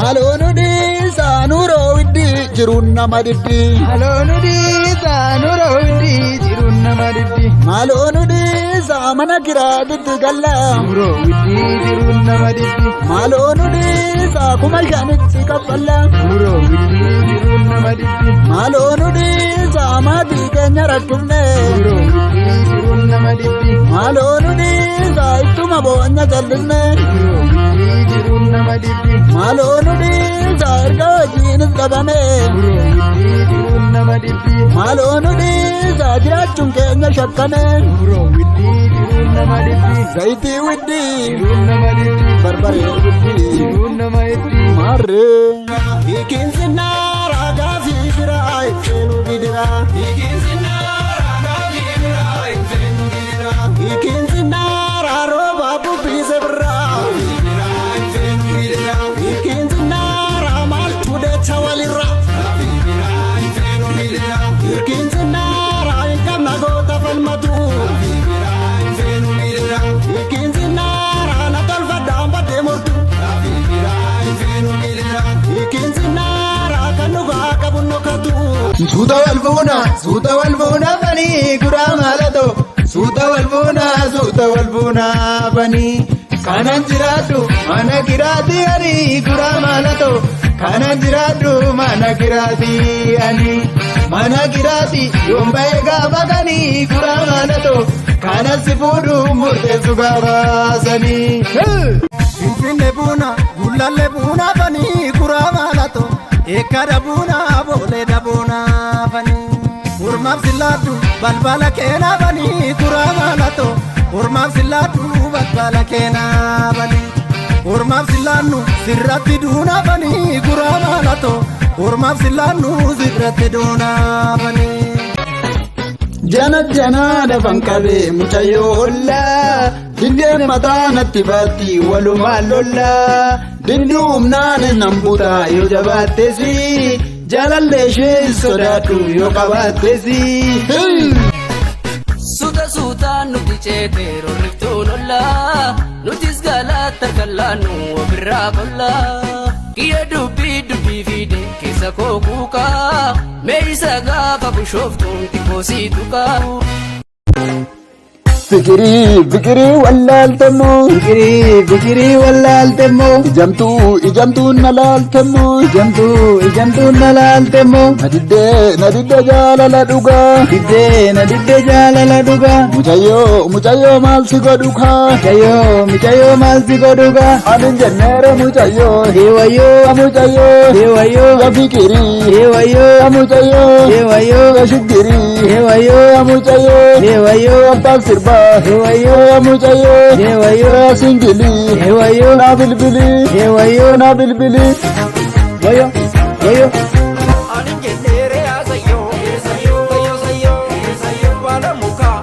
Malonudi sanuro widdi jirunna madiddi. Malonudi sanuro widdi jirunna madiddi. Malonudi samana kiraditti galla. Sanuro widdi jirunna madiddi. Malonudi sakuma shanitti kaffalla. Sanuro widdi jirunna madiddi. Malonudi samadi kenya rakkifne. Sanuro widdi jirunna madiddi. Malonudi saittuma bonya jallisne. Sanuro widdi jirunna madiddi. Malonudi sairga wajiinis qabame. Sanuro widdi jirunna madiddi. Malonudi sajiraachuun keenya shakkame. Sanuro widdi jirunna madiddi. Zayitii widdi Jirunna madiddi. barbaree widdi Jirunna madiddi. marree. Hiikinsi naara gaafii biraa ifeenu bidira. Hiikinsi naara rooba bubbise biraa. Hiikinsi naara maaltu deecha walirra. Hiikinsi naara eegama goota falmatu. Hiikinsi naara na tolfa daanbattee mortu. Hiikinsi naara kan dhugaa qabu nokkatu. Suuta wal fuuna banii guraa maalato. Suuta wal fuuna banii. Kanan jiraadhu mana kiraati ani guraa maalato. Kanan jiraadhu mana kiraati ani. Mana kiraati yomba'ee gaafa kanii guraa maalato. Kanan si fuudhu murteessu gaafaasanii. Finfinnee buuna gullallee buuna banii guraa maalato. Eekkada buuna boolee dabuuna banii. Urmaaf sillaadhu balbala keenaa banii guraa maalato. Urmaaf sillaadhu balbala keenaa banii. Urmaaf sillaannu sirratti duuna banii guraa maalato. Urmaaf sillaannu sirratti duuna banii. Jana dafan qabee mucayyoo hollaa. Dindeen mataa natti baatti walumaan lollaa. Dinduu humnaan nan butaa yoo jabaatteesi. Jaalallee ishee sodaadhu yoo qabaatteesi. Suuta nuti ceetee rorriftuu lollaa. Nutis galaata gallaannu ofirraa bollaa. Kiyya dubbii fiide keessa koo kuukaa. Meeyisa gaafa bushooftuun xiqqoosii tuqaa. Fikirii wallaaltemmoo. Fikirii wallaaltemmoo. Ijamtuun na laaltemmoo. Ijamtuun na laaltemmoo. Na diddee jaalala dhugaa. Na diddee jaalala dhugaa. Mucayyoo maal si godhukaa. Mucayyoo maal si godhugaa. Anin jenneere mucayyoo. Heewayyoo. Mucayyoo. Ya fikirii. Heewayyoo. Mucayyoo. Ya shigirii. Heewayyoo. Mucayyoo. Heewayyoo. Abbaan sirbaa. Heewayyoo. Mucayyoo. Heewayyoo. Singilii. Heewayyoo. Na bilbilii. Heewayyoo. Na bilbilii. Wayyoo. Ani jenneere yaasayyoo. Sayyoo baala mukaa.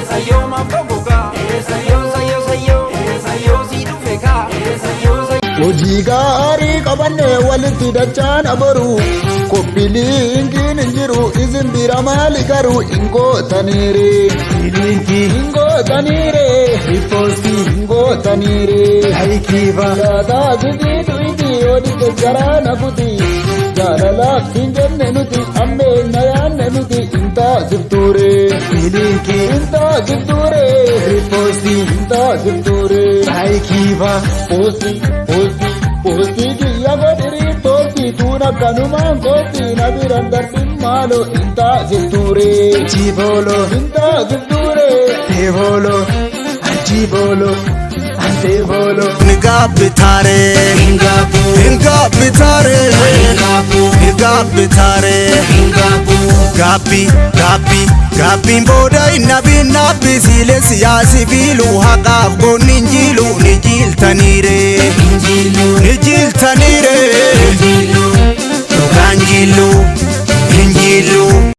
Sayyoo maaffa gogaa. Sayyoo sii dhufe kaa. Hojii gaarii qabannee walitti dachaan aboru. Koppiiliingiin hin jiru isin bira maali garuu hingootaniire. Hingootaniire. Yaadaa sibiitu iti odite garaa nafuti. Jaalalaaf hin jenne nuti ammeenya yaanne nuti intaasiftuure. Poostii kiyya godhirii poostii tuuna kanumaan koostii na biran darbin maaloo intaasiftuure. Gaabbiin booda nabbi siilee siyaasi fiiluu haqaaf goonni injiilu ni jiiltaniire. Dhugaan jiillu